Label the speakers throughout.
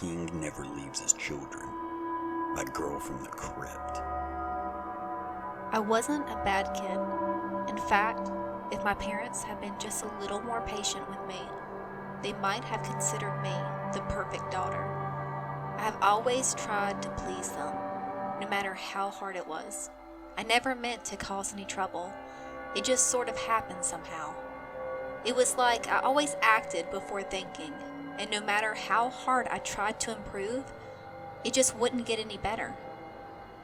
Speaker 1: king never leaves his children. A girl from the crypt.
Speaker 2: I wasn't a bad kid. In fact, if my parents had been just a little more patient with me, they might have considered me the perfect daughter. I have always tried to please them, no matter how hard it was. I never meant to cause any trouble. It just sort of happened somehow. It was like I always acted before thinking, and no matter how hard I tried to improve, it just wouldn't get any better.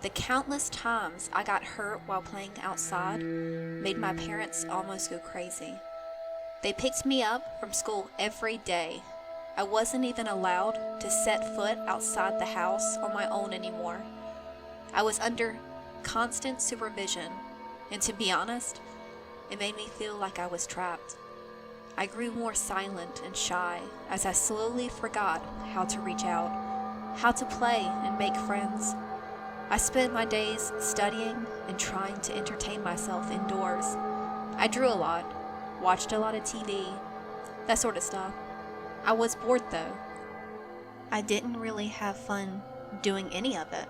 Speaker 2: The countless times I got hurt while playing outside made my parents almost go crazy. They picked me up from school every day. I wasn't even allowed to set foot outside the house on my own anymore. I was under constant supervision, and to be honest, it made me feel like I was trapped. I grew more silent and shy as I slowly forgot how to reach out, how to play and make friends. I spent my days studying and trying to entertain myself indoors. I drew a lot, watched a lot of TV, that sort of stuff. I was bored though. I didn't really have fun doing any of it.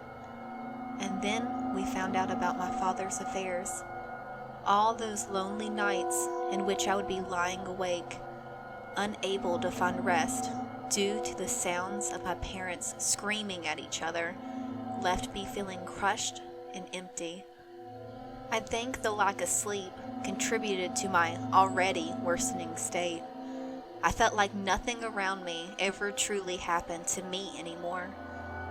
Speaker 2: And then we found out about my father's affairs. All those lonely nights in which I would be lying awake, unable to find rest due to the sounds of my parents screaming at each other, left me feeling crushed and empty. I think the lack of sleep contributed to my already worsening state. I felt like nothing around me ever truly happened to me anymore.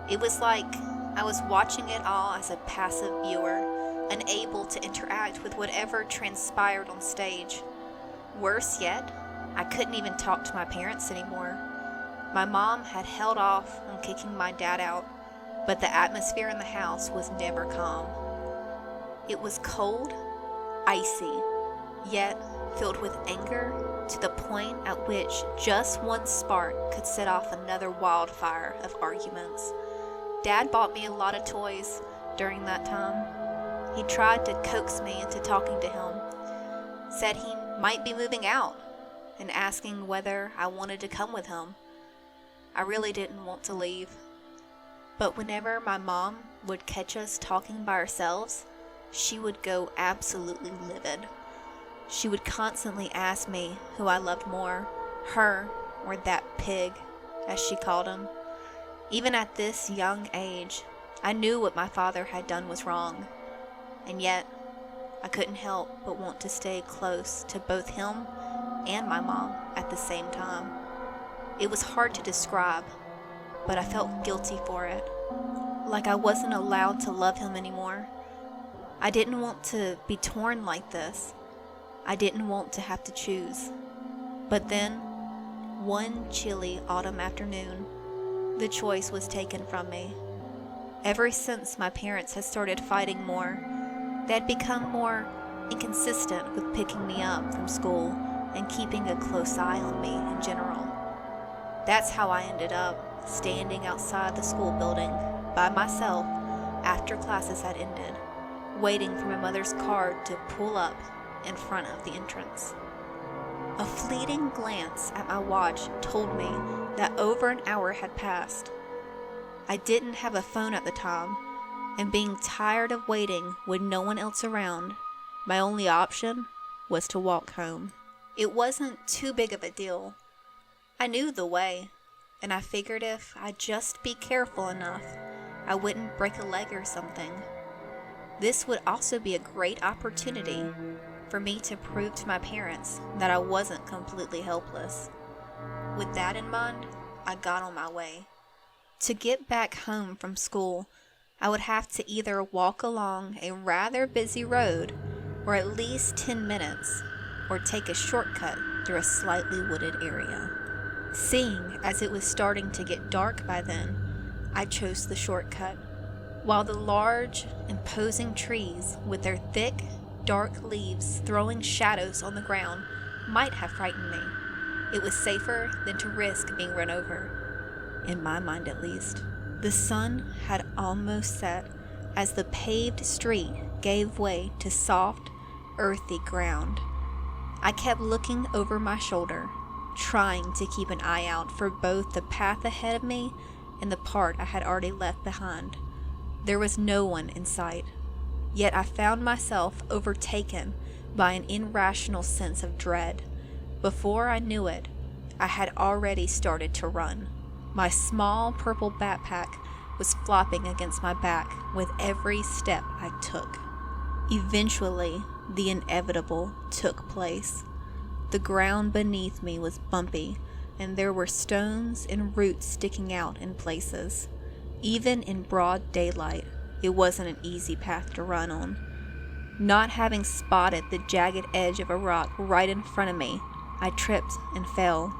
Speaker 2: It was like I was watching it all as a passive viewer, unable to interact with whatever transpired on stage. Worse yet, I couldn't even talk to my parents anymore. My mom had held off on kicking my dad out, but the atmosphere in the house was never calm. It was cold, icy, yet filled with anger to the point at which just one spark could set off another wildfire of arguments. Dad bought me a lot of toys during that time. He tried to coax me into talking to him, said he might be moving out, and asking whether I wanted to come with him. I really didn't want to leave. But whenever my mom would catch us talking by ourselves, she would go absolutely livid. She would constantly ask me who I loved more, her or that pig, as she called him. Even at this young age, I knew what my father had done was wrong, and yet I couldn't help but want to stay close to both him and my mom at the same time. It was hard to describe, but I felt guilty for it, like I wasn't allowed to love him anymore. I didn't want to be torn like this. I didn't want to have to choose. But then, one chilly autumn afternoon, the choice was taken from me. Ever since my parents had started fighting more, they had become more inconsistent with picking me up from school and keeping a close eye on me in general. That's how I ended up standing outside the school building by myself after classes had ended, waiting for my mother's car to pull up in front of the entrance. A fleeting glance at my watch told me that over an hour had passed. I didn't have a phone at the time, and being tired of waiting with no one else around, my only option was to walk home. It wasn't too big of a deal. I knew the way, and I figured if I'd just be careful enough, I wouldn't break a leg or something. This would also be a great opportunity for me to prove to my parents that I wasn't completely helpless. With that in mind, I got on my way. To get back home from school, I would have to either walk along a rather busy road, or at least 10 minutes, or take a shortcut through a slightly wooded area. Seeing as it was starting to get dark by then, I chose the shortcut. While the large, imposing trees with their thick, dark leaves throwing shadows on the ground might have frightened me, it was safer than to risk being run over, in my mind at least. The sun had almost set as the paved street gave way to soft, earthy ground. I kept looking over my shoulder, trying to keep an eye out for both the path ahead of me and the part I had already left behind. There was no one in sight, yet I found myself overtaken by an irrational sense of dread. Before I knew it, I had already started to run. My small purple backpack was flopping against my back with every step I took. Eventually, the inevitable took place. The ground beneath me was bumpy, and there were stones and roots sticking out in places. Even in broad daylight, it wasn't an easy path to run on. Not having spotted the jagged edge of a rock right in front of me, I tripped and fell,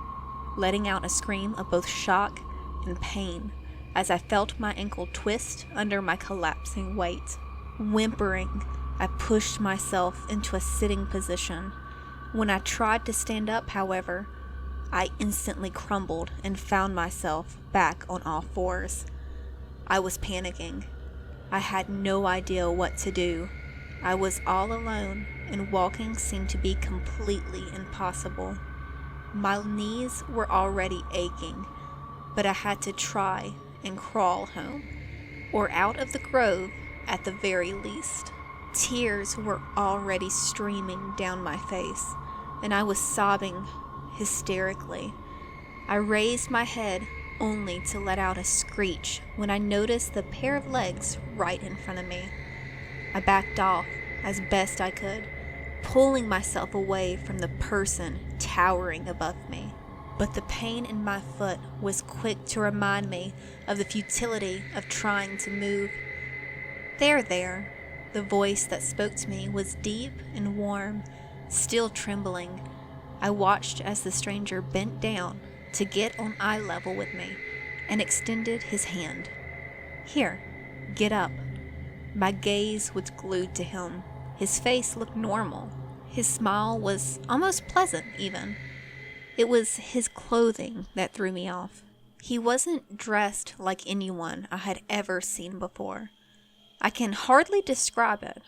Speaker 2: letting out a scream of both shock and pain as I felt my ankle twist under my collapsing weight. Whimpering, I pushed myself into a sitting position. When I tried to stand up, however, I instantly crumbled and found myself back on all fours. I was panicking. I had no idea what to do. I was all alone, and walking seemed to be completely impossible. My knees were already aching, but I had to try and crawl home, or out of the grove at the very least. Tears were already streaming down my face, and I was sobbing hysterically. I raised my head only to let out a screech when I noticed the pair of legs right in front of me. I backed off as best I could, pulling myself away from the person towering above me. But the pain in my foot was quick to remind me of the futility of trying to move. There. The voice that spoke to me was deep and warm, still trembling. I watched as the stranger bent down to get on eye level with me and extended his hand. Here, get up. My gaze was glued to him. His face looked normal. His smile was almost pleasant, even. It was his clothing that threw me off. He wasn't dressed like anyone I had ever seen before. I can hardly describe it.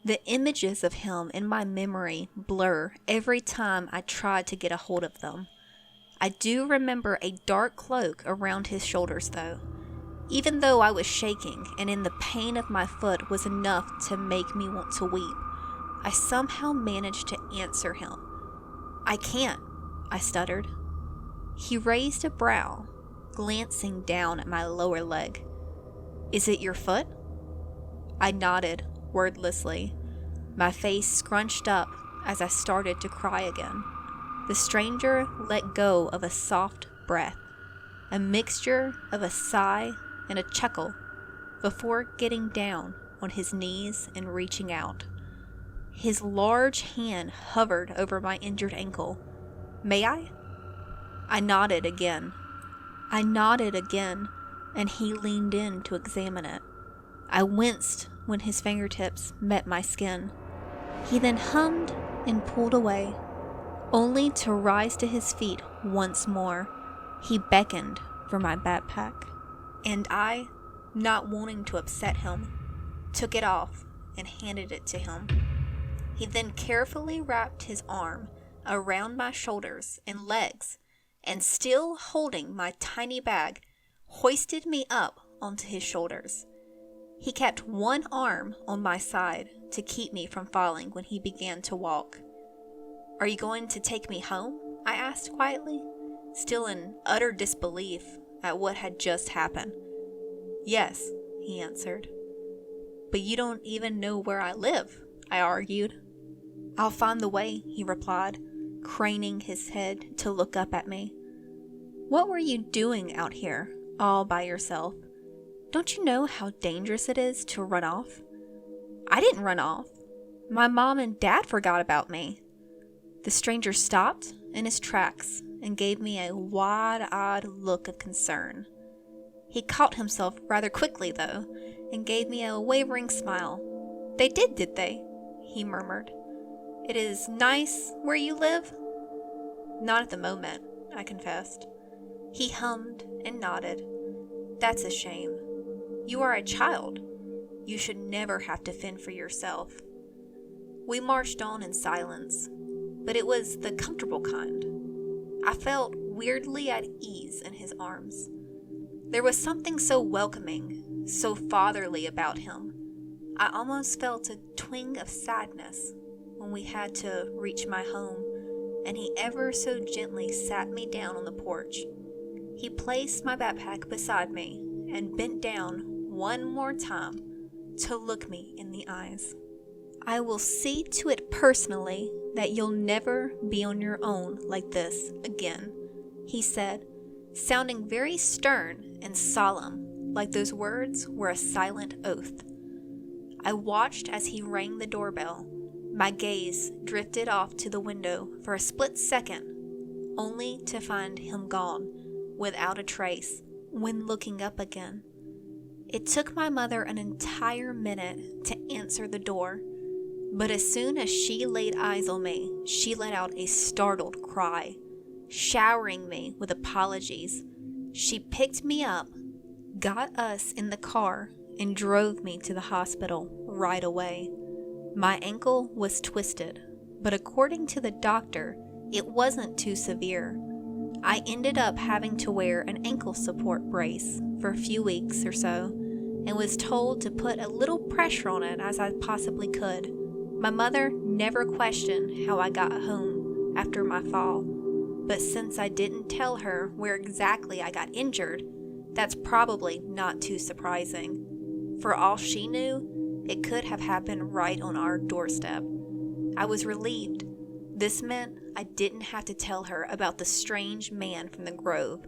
Speaker 2: The images of him in my memory blur every time I try to get a hold of them. I do remember a dark cloak around his shoulders, though. Even though I was shaking and in the pain of my foot was enough to make me want to weep, I somehow managed to answer him. "I can't," I stuttered. He raised a brow, glancing down at my lower leg. "Is it your foot?" I nodded wordlessly, my face scrunched up as I started to cry again. The stranger let go of a soft breath, a mixture of a sigh and a chuckle, before getting down on his knees and reaching out. His large hand hovered over my injured ankle. "May I?" I nodded again, and he leaned in to examine it. I winced when his fingertips met my skin. He then hummed and pulled away, only to rise to his feet once more. He beckoned for my backpack, and I, not wanting to upset him, took it off and handed it to him. He then carefully wrapped his arm around my shoulders and legs, and still holding my tiny bag, hoisted me up onto his shoulders. He kept one arm on my side to keep me from falling when he began to walk. "Are you going to take me home?" I asked quietly, still in utter disbelief at what had just happened. "Yes," he answered. "But you don't even know where I live," I argued. "I'll find the way," he replied, craning his head to look up at me. "What were you doing out here, all by yourself? Don't you know how dangerous it is to run off?" "I didn't run off. My mom and dad forgot about me." The stranger stopped in his tracks and gave me a wide-eyed look of concern. He caught himself rather quickly, though, and gave me a wavering smile. "They did they?" he murmured. "It is nice where you live?" "Not at the moment," I confessed. He hummed and nodded. "That's a shame. You are a child. You should never have to fend for yourself." We marched on in silence, but it was the comfortable kind. I felt weirdly at ease in his arms. There was something so welcoming, so fatherly about him. I almost felt a twinge of sadness when we had to reach my home, and he ever so gently sat me down on the porch. He placed my backpack beside me and bent down one more time to look me in the eyes. "I will see to it personally that you'll never be on your own like this again," he said, sounding very stern and solemn, like those words were a silent oath. I watched as he rang the doorbell. My gaze drifted off to the window for a split second, only to find him gone, without a trace, when looking up again. It took my mother an entire minute to answer the door, but as soon as she laid eyes on me, she let out a startled cry, showering me with apologies. She picked me up, got us in the car, and drove me to the hospital right away. My ankle was twisted, but according to the doctor, it wasn't too severe. I ended up having to wear an ankle support brace for a few weeks or so, and was told to put a little pressure on it as I possibly could. My mother never questioned how I got home after my fall, but since I didn't tell her where exactly I got injured, that's probably not too surprising. For all she knew, it could have happened right on our doorstep. I was relieved. This meant I didn't have to tell her about the strange man from the grove.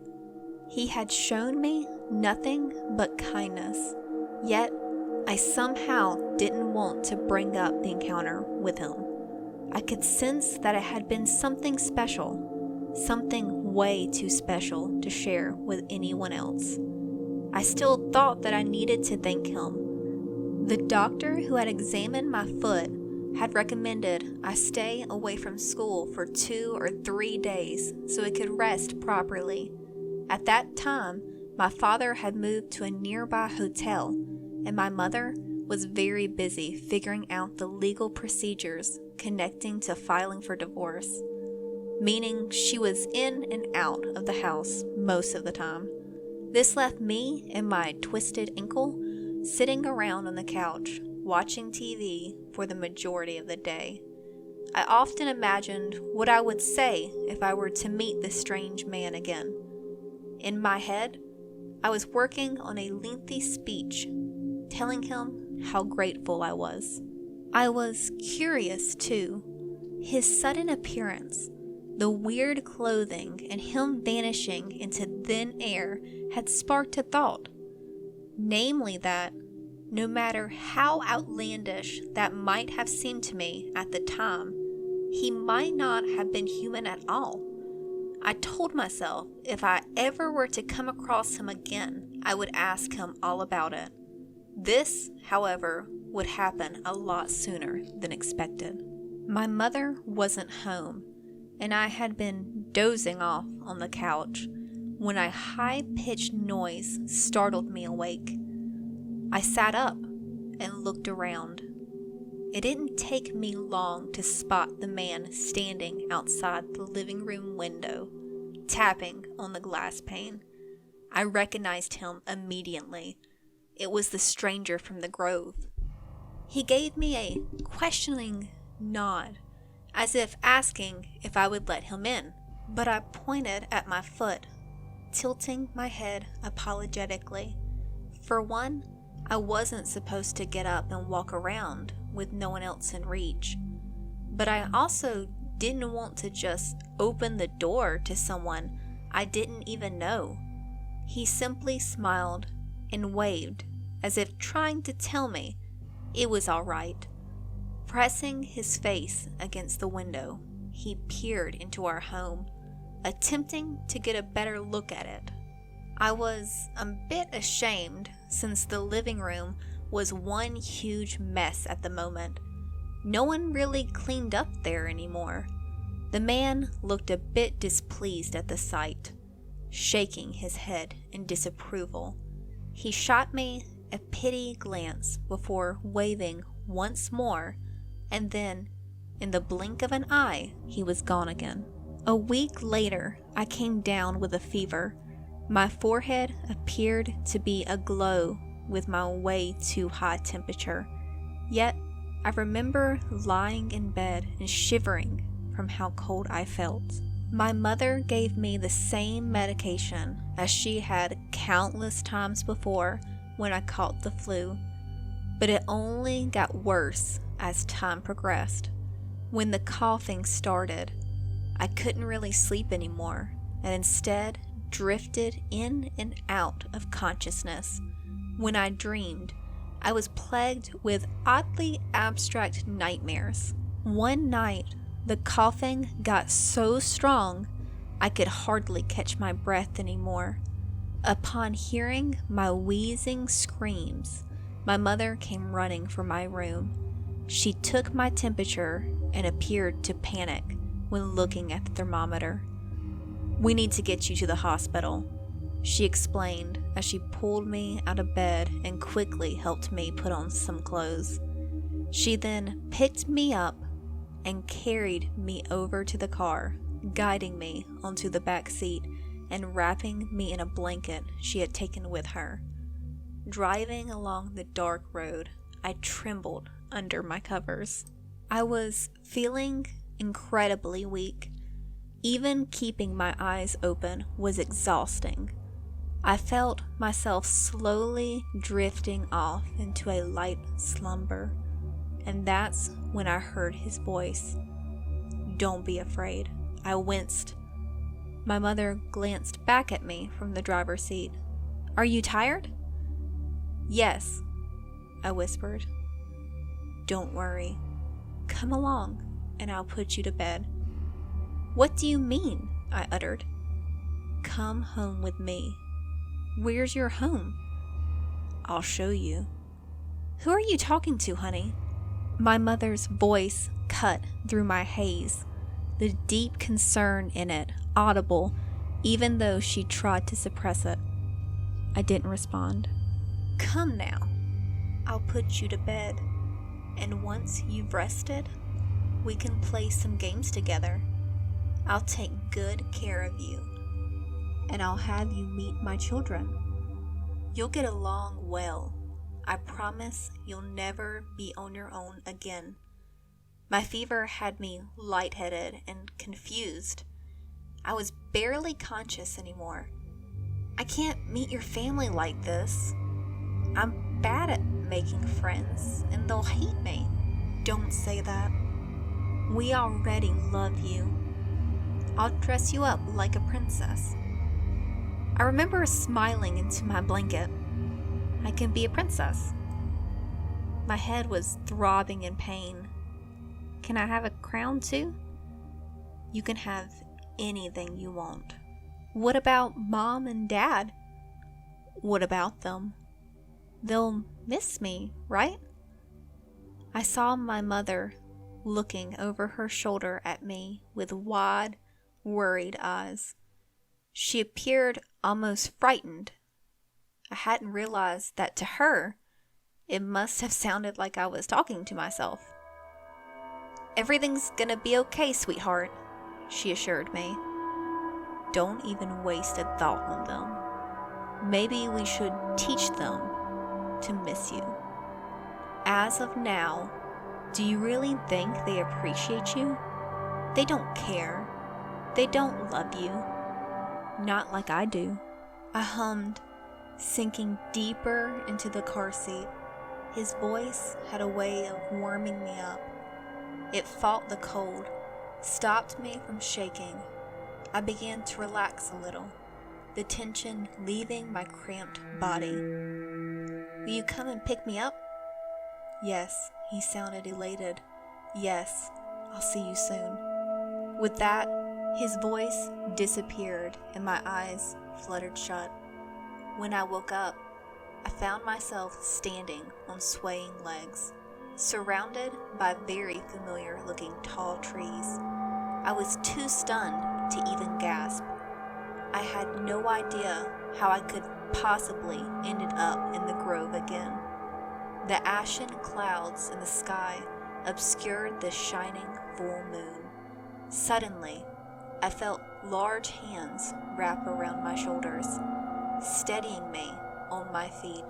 Speaker 2: He had shown me nothing but kindness, yet I somehow didn't want to bring up the encounter with him. I could sense that it had been something special, something way too special to share with anyone else. I still thought that I needed to thank him. The doctor who had examined my foot had recommended I stay away from school for 2 or 3 days so it could rest properly. At that time, my father had moved to a nearby hotel, and my mother was very busy figuring out the legal procedures connecting to filing for divorce, meaning she was in and out of the house most of the time. This left me and my twisted ankle sitting around on the couch, watching TV for the majority of the day. I often imagined what I would say if I were to meet this strange man again. In my head, I was working on a lengthy speech, telling him how grateful I was. I was curious, too. His sudden appearance, the weird clothing, and him vanishing into thin air had sparked a thought. Namely that, no matter how outlandish that might have seemed to me at the time, he might not have been human at all. I told myself if I ever were to come across him again, I would ask him all about it. This, however, would happen a lot sooner than expected. My mother wasn't home, and I had been dozing off on the couch when a high-pitched noise startled me awake. I sat up and looked around. It didn't take me long to spot the man standing outside the living room window, tapping on the glass pane. I recognized him immediately. It was the stranger from the grove. He gave me a questioning nod, as if asking if I would let him in, but I pointed at my foot, tilting my head apologetically. For one, I wasn't supposed to get up and walk around with no one else in reach, but I also didn't want to just open the door to someone I didn't even know. He simply smiled and waved as if trying to tell me it was all right. Pressing his face against the window, he peered into our home, attempting to get a better look at it. I was a bit ashamed since the living room was one huge mess at the moment. No one really cleaned up there anymore. The man looked a bit displeased at the sight, shaking his head in disapproval. He shot me a pity glance before waving once more, and then, in the blink of an eye, he was gone again. A week later, I came down with a fever. My forehead appeared to be aglow with my way too high temperature. Yet, I remember lying in bed and shivering from how cold I felt. My mother gave me the same medication as she had countless times before when I caught the flu, but it only got worse as time progressed. When the coughing started, I couldn't really sleep anymore and instead drifted in and out of consciousness. When I dreamed, I was plagued with oddly abstract nightmares. One night, the coughing got so strong I could hardly catch my breath anymore. Upon hearing my wheezing screams, my mother came running from my room. She took my temperature and appeared to panic when looking at the thermometer. "We need to get you to the hospital," she explained as she pulled me out of bed and quickly helped me put on some clothes. She then picked me up and carried me over to the car, guiding me onto the back seat and wrapping me in a blanket she had taken with her. Driving along the dark road, I trembled under my covers. I was feeling incredibly weak. Even keeping my eyes open was exhausting. I felt myself slowly drifting off into a light slumber, and that's when I heard his voice. "Don't be afraid." I winced. My mother glanced back at me from the driver's seat. "Are you tired?" "Yes," I whispered. "Don't worry. Come along, and I'll put you to bed." "What do you mean?" I uttered. "Come home with me." "Where's your home?" "I'll show you." "Who are you talking to, honey?" My mother's voice cut through my haze, the deep concern in it audible even though she tried to suppress it. I didn't respond. "Come now. I'll put you to bed, and once you've rested, we can play some games together. I'll take good care of you, and I'll have you meet my children. You'll get along well. I promise you'll never be on your own again." My fever had me lightheaded and confused. I was barely conscious anymore. "I can't meet your family like this. I'm bad at making friends, and they'll hate me." "Don't say that. We already love you. I'll dress you up like a princess." I remember smiling into my blanket. I can be a princess. My head was throbbing in pain. "Can I have a crown too?" "You can have anything you want." "What about Mom and Dad?" "What about them?" "They'll miss me, right?" I saw my mother looking over her shoulder at me with wide, worried eyes. She appeared almost frightened. I hadn't realized that to her, it must have sounded like I was talking to myself. "Everything's gonna be okay, sweetheart," she assured me. "Don't even waste a thought on them. Maybe we should teach them to miss you. As of now, do you really think they appreciate you? They don't care. They don't love you. Not like I do." I hummed, sinking deeper into the car seat. His voice had a way of warming me up. It fought the cold, stopped me from shaking. I began to relax a little, the tension leaving my cramped body. "Will you come and pick me up?" "Yes," he sounded elated. "Yes, I'll see you soon." With that, his voice disappeared and my eyes fluttered shut. When I woke up, I found myself standing on swaying legs, surrounded by very familiar-looking tall trees. I was too stunned to even gasp. I had no idea how I could possibly ended up in the grove again. The ashen clouds in the sky obscured the shining full moon. Suddenly, I felt large hands wrap around my shoulders. steadying me on my feet.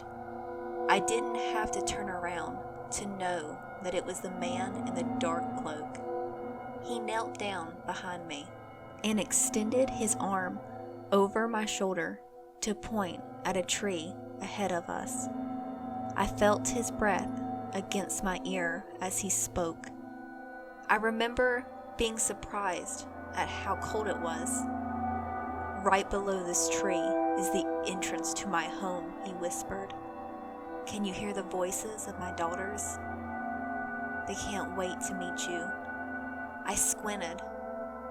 Speaker 2: I didn't have to turn around to know that it was the man in the dark cloak. He knelt down behind me and extended his arm over my shoulder to point at a tree ahead of us. I felt his breath against my ear as he spoke. I remember being surprised at how cold it was. Right below this tree is the entrance to my home, he whispered. Can you hear the voices of my daughters? They can't wait to meet you. I squinted,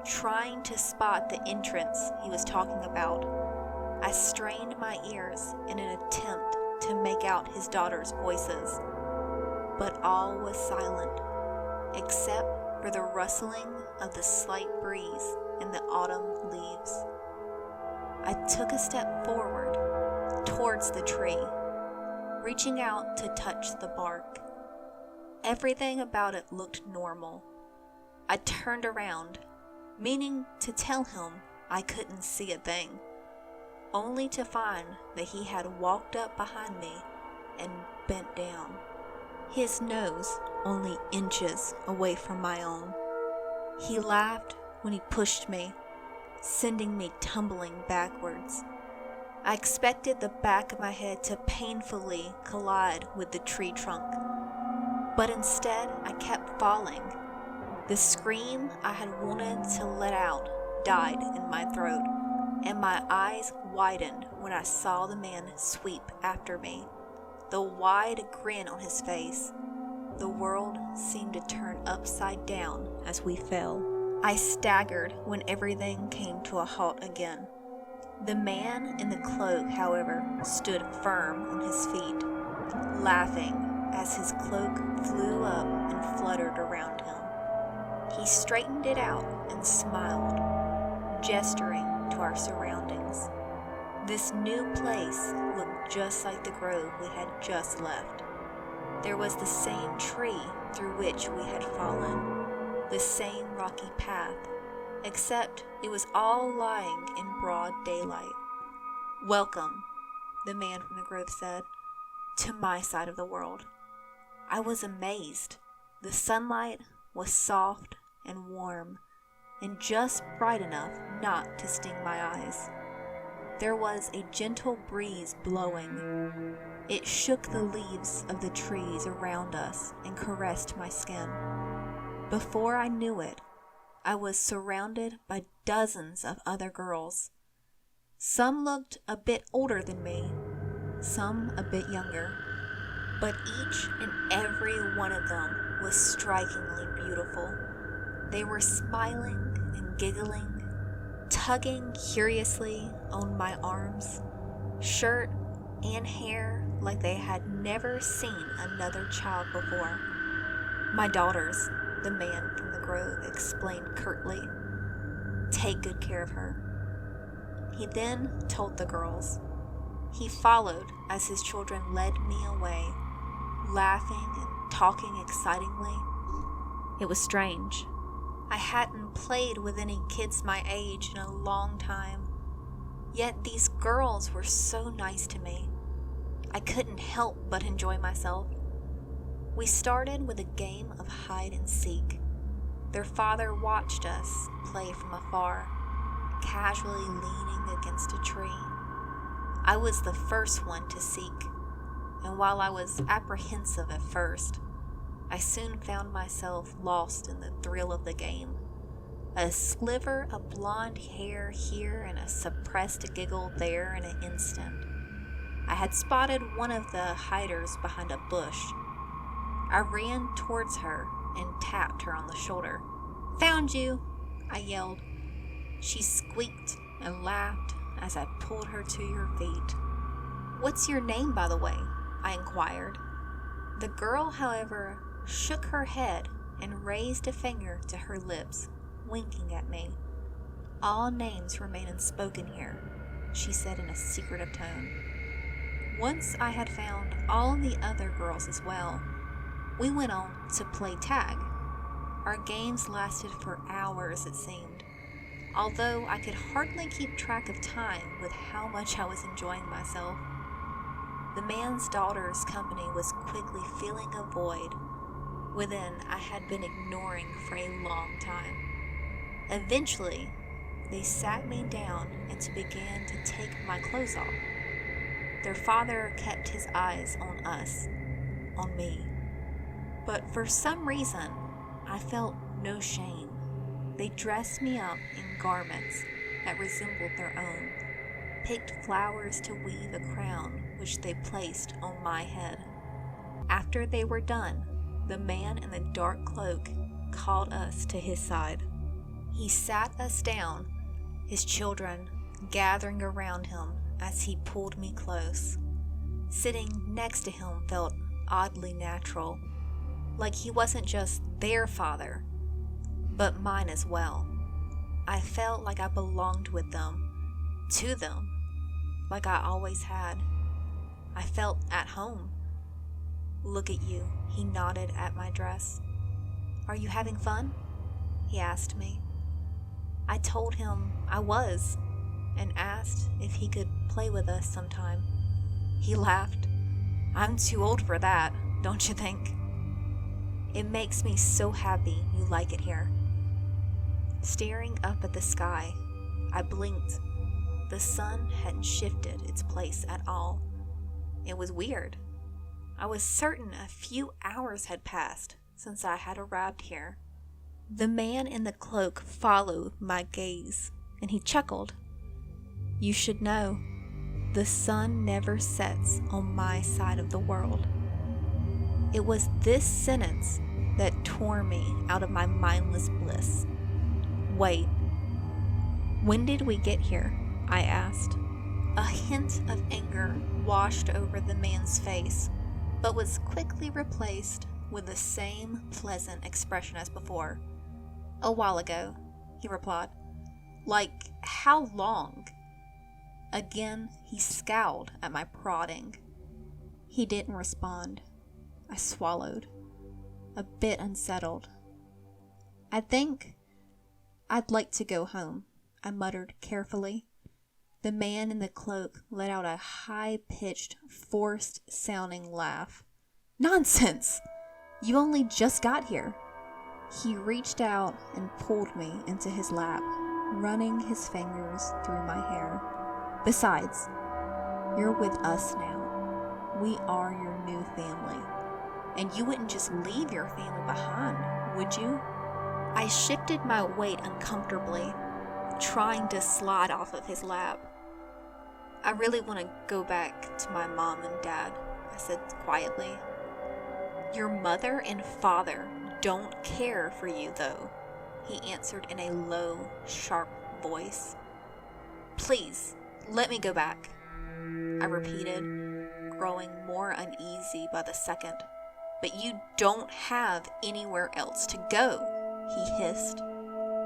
Speaker 2: trying to spot the entrance he was talking about. I strained my ears in an attempt to make out his daughters' voices, but all was silent, except for the rustling of the slight breeze in the autumn leaves. I took a step forward towards the tree, reaching out to touch the bark. Everything about it looked normal. I turned around, meaning to tell him I couldn't see a thing, only to find that he had walked up behind me and bent down, his nose only inches away from my own. He laughed when he pushed me, sending me tumbling backwards. I expected the back of my head to painfully collide with the tree trunk, but instead I kept falling. The scream I had wanted to let out died in my throat, and my eyes widened when I saw the man sweep after me, the wide grin on his face. The world seemed to turn upside down as we fell. I staggered when everything came to a halt again. The man in the cloak, however, stood firm on his feet, laughing as his cloak flew up and fluttered around him. He straightened it out and smiled, gesturing to our surroundings. This new place looked just like the grove we had just left. There was the same tree through which we had fallen, the same rocky path, except it was all lying in broad daylight. Welcome, the man from the grove said, to my side of the world. I was amazed. The sunlight was soft and warm, and just bright enough not to sting my eyes. There was a gentle breeze blowing. It shook the leaves of the trees around us and caressed my skin. Before I knew it, I was surrounded by dozens of other girls. Some looked a bit older than me, some a bit younger, but each and every one of them was strikingly beautiful. They were smiling and giggling, tugging curiously on my arms, shirt and hair like they had never seen another child before. My daughters, the man from the grove explained curtly. Take good care of her. He then told the girls. He followed as his children led me away, laughing and talking excitingly. It was strange. I hadn't played with any kids my age in a long time, yet these girls were so nice to me. I couldn't help but enjoy myself. We started with a game of hide and seek. Their father watched us play from afar, casually leaning against a tree. I was the first one to seek, and while I was apprehensive at first, I soon found myself lost in the thrill of the game. A sliver of blonde hair here and a suppressed giggle there in an instant. I had spotted one of the hiders behind a bush. I ran towards her and tapped her on the shoulder. Found you, I yelled. She squeaked and laughed as I pulled her to her feet. What's your name, by the way? I inquired. The girl, however, shook her head and raised a finger to her lips, winking at me. All names remain unspoken here, she said in a secretive tone. Once I had found all the other girls as well, we went on to play tag. Our games lasted for hours, it seemed. although I could hardly keep track of time with how much I was enjoying myself. The man's daughter's company was quickly filling a void within I had been ignoring for a long time. Eventually, they sat me down and began to take my clothes off. Their father kept his eyes on us, on me. But for some reason, I felt no shame. They dressed me up in garments that resembled their own, picked flowers to weave a crown which they placed on my head. After they were done, the man in the dark cloak called us to his side. He sat us down, his children gathering around him as he pulled me close. Sitting next to him felt oddly natural, like he wasn't just their father, but mine as well. I felt like I belonged with them, to them, like I always had. I felt at home. Look at you, he nodded at my dress. Are you having fun? He asked me. I told him I was, and asked if he could play with us sometime. He laughed. I'm too old for that, don't you think? It makes me so happy you like it here. Staring up at the sky, I blinked. The sun hadn't shifted its place at all. It was weird. I was certain a few hours had passed since I had arrived here. The man in the cloak followed my gaze, and he chuckled. You should know, the sun never sets on my side of the world. It was this sentence that tore me out of my mindless bliss. Wait, when did we get here? I asked. A hint of anger washed over the man's face, but was quickly replaced with the same pleasant expression as before. A while ago, he replied. Like, how long? Again, he scowled at my prodding. He didn't respond. I swallowed, a bit unsettled. I think I'd like to go home, I muttered carefully. The man in the cloak let out a high-pitched, forced-sounding laugh. Nonsense! You only just got here. He reached out and pulled me into his lap, running his fingers through my hair. Besides, you're with us now. We are your new family. And you wouldn't just leave your family behind, would you? I shifted my weight uncomfortably, trying to slide off of his lap. I really want to go back to my mom and dad, I said quietly. Your mother and father don't care for you, though, he answered in a low, sharp voice. Please, let me go back, I repeated, growing more uneasy by the second. But you don't have anywhere else to go, he hissed.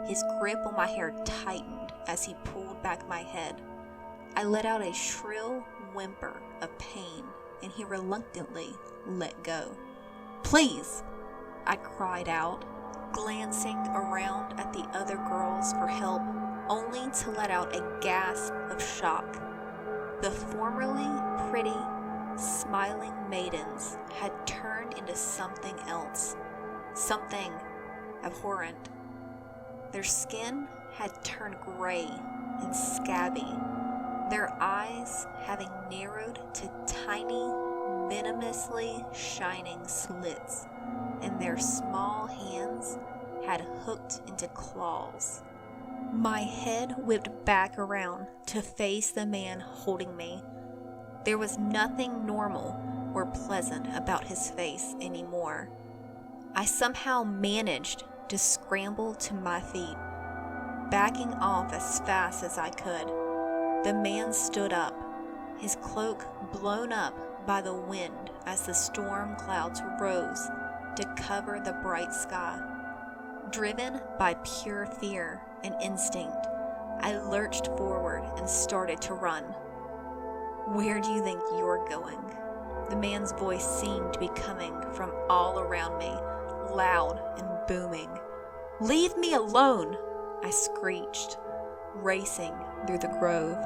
Speaker 2: His grip on my hair tightened as he pulled back my head. I let out a shrill whimper of pain, and he reluctantly let go. Please, I cried out, glancing around at the other girls for help, only to let out a gasp of shock. The formerly pretty, smiling maidens had turned into something else, something abhorrent. Their skin had turned gray and scabby, their eyes having narrowed to tiny, venomously shining slits, and their small hands had hooked into claws. My head whipped back around to face the man holding me. There was nothing normal or pleasant about his face anymore. I somehow managed to scramble to my feet, backing off as fast as I could. The man stood up, his cloak blown up by the wind as the storm clouds rose to cover the bright sky. Driven by pure fear and instinct, I lurched forward and started to run. Where do you think you're going? The man's voice seemed to be coming from all around me, loud and booming. Leave me alone, I screeched, racing through the grove.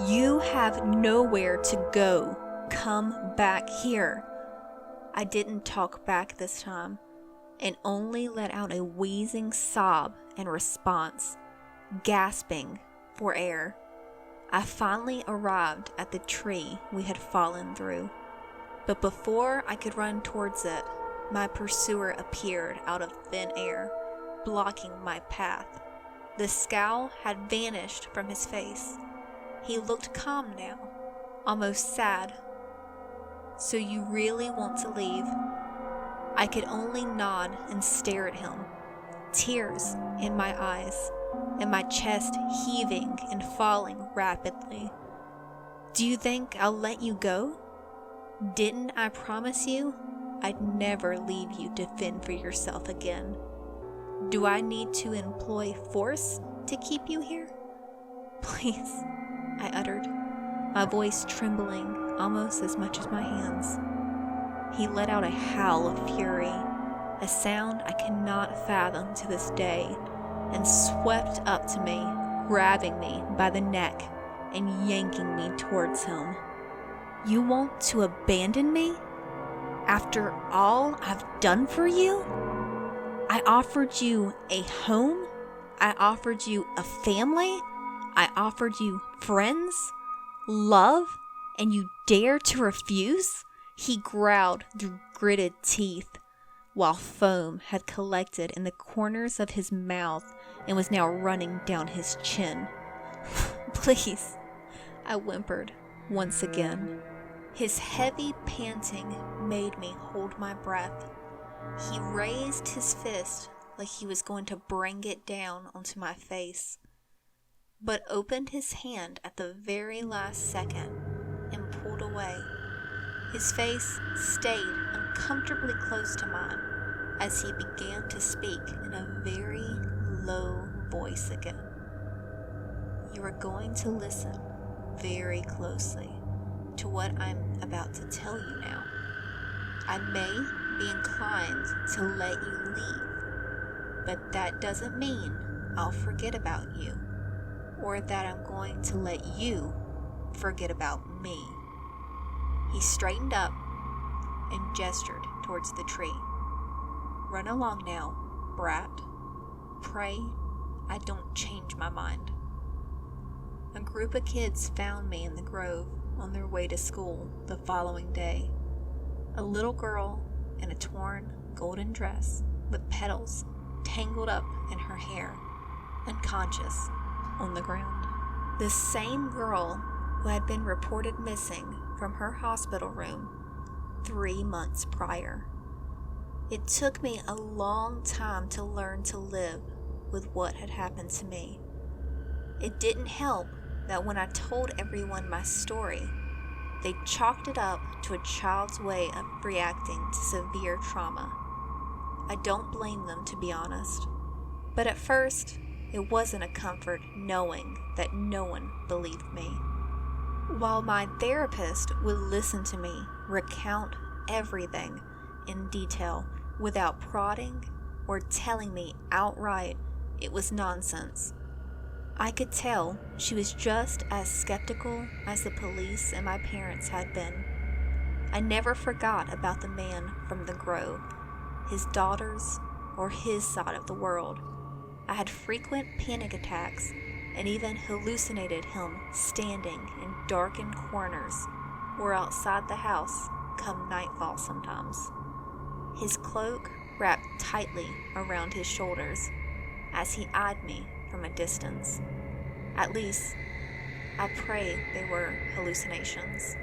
Speaker 2: "You have nowhere to go. Come back here." I didn't talk back this time, and only let out a wheezing sob in response, gasping for air. I finally arrived at the tree we had fallen through, but before I could run towards it, my pursuer appeared out of thin air, blocking my path. The scowl had vanished from his face. He looked calm now, almost sad. "So you really want to leave?" I could only nod and stare at him, tears in my eyes, and my chest heaving and falling rapidly. "Do you think I'll let you go? Didn't I promise you I'd never leave you to fend for yourself again? Do I need to employ force to keep you here?" "Please," I uttered, my voice trembling almost as much as my hands. He let out a howl of fury, a sound I cannot fathom to this day, and swept up to me, grabbing me by the neck and yanking me towards him. "You want to abandon me? After all I've done for you? I offered you a home. I offered you a family. I offered you friends, love, and you dare to refuse?" He growled through gritted teeth, while foam had collected in the corners of his mouth and was now running down his chin. "Please," I whimpered once again. His heavy panting made me hold my breath. He raised his fist like he was going to bring it down onto my face, but opened his hand at the very last second and pulled away. His face stayed uncomfortably close to mine as he began to speak in a very low voice again. "You are going to listen very closely to what I'm about to tell you now. I may be inclined to let you leave, but that doesn't mean I'll forget about you, or that I'm going to let you forget about me." He straightened up and gestured towards the tree. "Run along now, brat. Pray I don't change my mind." A group of kids found me in the grove on their way to school the following day. A little girl in a torn golden dress with petals tangled up in her hair, unconscious on the ground. The same girl who had been reported missing from her hospital room 3 months prior. It took me a long time to learn to live with what had happened to me. It didn't help that when I told everyone my story, they chalked it up to a child's way of reacting to severe trauma. I don't blame them, to be honest. But at first, it wasn't a comfort knowing that no one believed me. While my therapist would listen to me recount everything in detail without prodding or telling me outright it was nonsense, I could tell she was just as skeptical as the police and my parents had been. I never forgot about the man from the grove, his daughters, or his side of the world. I had frequent panic attacks and even hallucinated him standing in darkened corners or outside the house come nightfall sometimes. His cloak wrapped tightly around his shoulders as he eyed me from a distance. At least, I pray they were hallucinations.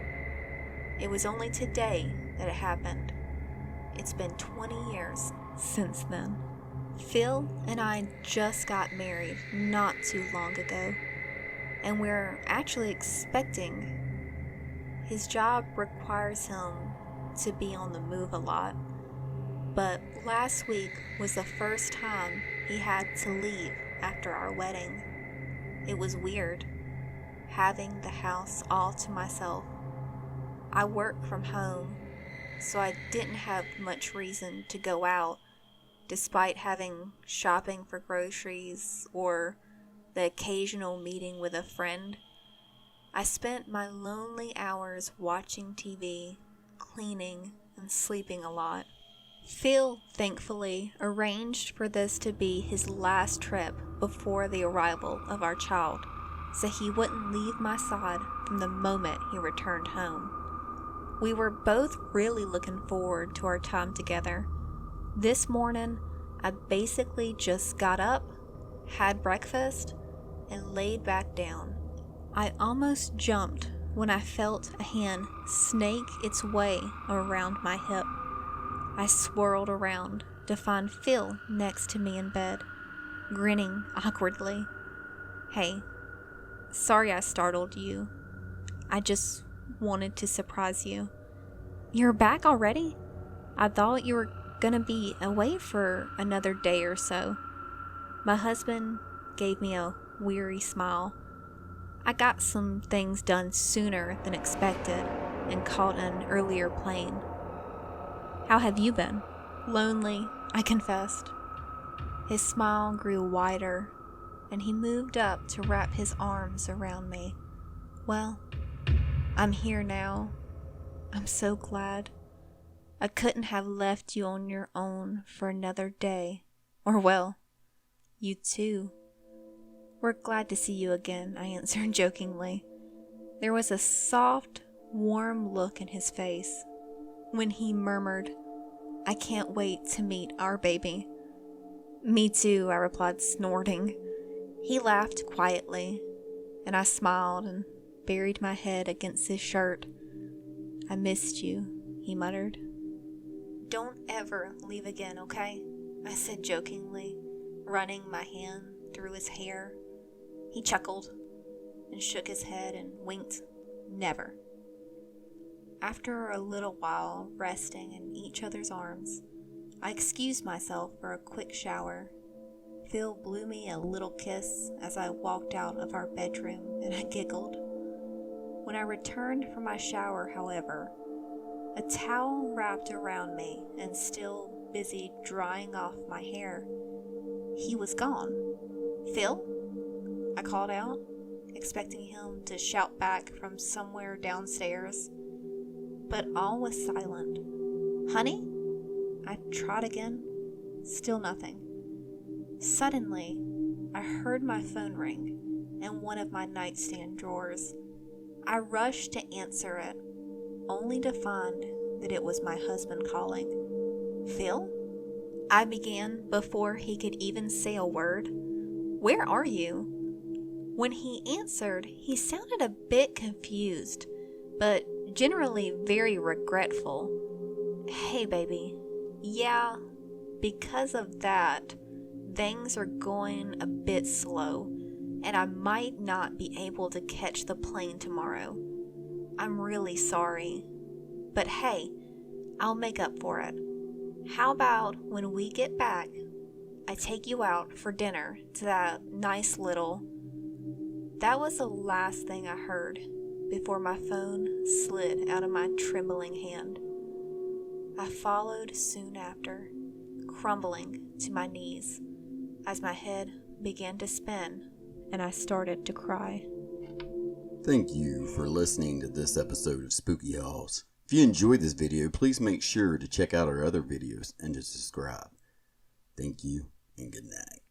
Speaker 2: It was only today that it happened. It's been 20 years since then. Phil and I just got married not too long ago, and we're actually expecting. His job requires him to be on the move a lot, but last week was the first time he had to leave after our wedding. It was weird, having the house all to myself. I work from home, so I didn't have much reason to go out, despite having shopping for groceries or the occasional meeting with a friend. I spent my lonely hours watching TV, cleaning, and sleeping a lot. Phil, thankfully, arranged for this to be his last trip before the arrival of our child, so he wouldn't leave my side from the moment he returned home. We were both really looking forward to our time together. This morning, I basically just got up, had breakfast, and laid back down. I almost jumped when I felt a hand snake its way around my hip. I swirled around to find Phil next to me in bed, grinning awkwardly. "Hey, sorry I startled you. I just wanted to surprise you." "You're back already? I thought you were gonna be away for another day or so." My husband gave me a weary smile. "I got some things done sooner than expected and caught an earlier plane." "How have you been?" "Lonely," I confessed. His smile grew wider, and he moved up to wrap his arms around me. "Well, I'm here now. I'm so glad. I couldn't have left you on your own for another day. Or, well, you too." "We're glad to see you again," I answered jokingly. There was a soft, warm look in his face when he murmured, "I can't wait to meet our baby." "Me too," I replied, snorting. He laughed quietly, and I smiled and buried my head against his shirt. "I missed you," he muttered. "Don't ever leave again, okay?" I said jokingly, running my hand through his hair. He chuckled and shook his head and winked. "Never." After a little while resting in each other's arms, I excused myself for a quick shower. Phil blew me a little kiss as I walked out of our bedroom, and I giggled. When I returned from my shower, however, a towel wrapped around me and still busy drying off my hair, he was gone. "Phil?" I called out, expecting him to shout back from somewhere downstairs. But all was silent. "Honey?" I tried again. Still nothing. Suddenly, I heard my phone ring in one of my nightstand drawers. I rushed to answer it, only to find that it was my husband calling. "Phil?" I began before he could even say a word. "Where are you?" When he answered, he sounded a bit confused, but generally very regretful. "Hey, baby. Yeah, because of that, things are going a bit slow, and I might not be able to catch the plane tomorrow. I'm really sorry. But hey, I'll make up for it. How about when we get back, I take you out for dinner to that nice little..." That was the last thing I heard before my phone slid out of my trembling hand. I followed soon after, crumbling to my knees as my head began to spin and I started to cry.
Speaker 1: Thank you for listening to this episode of Spooky Halls. If you enjoyed this video, please make sure to check out our other videos and to subscribe. Thank you and good night.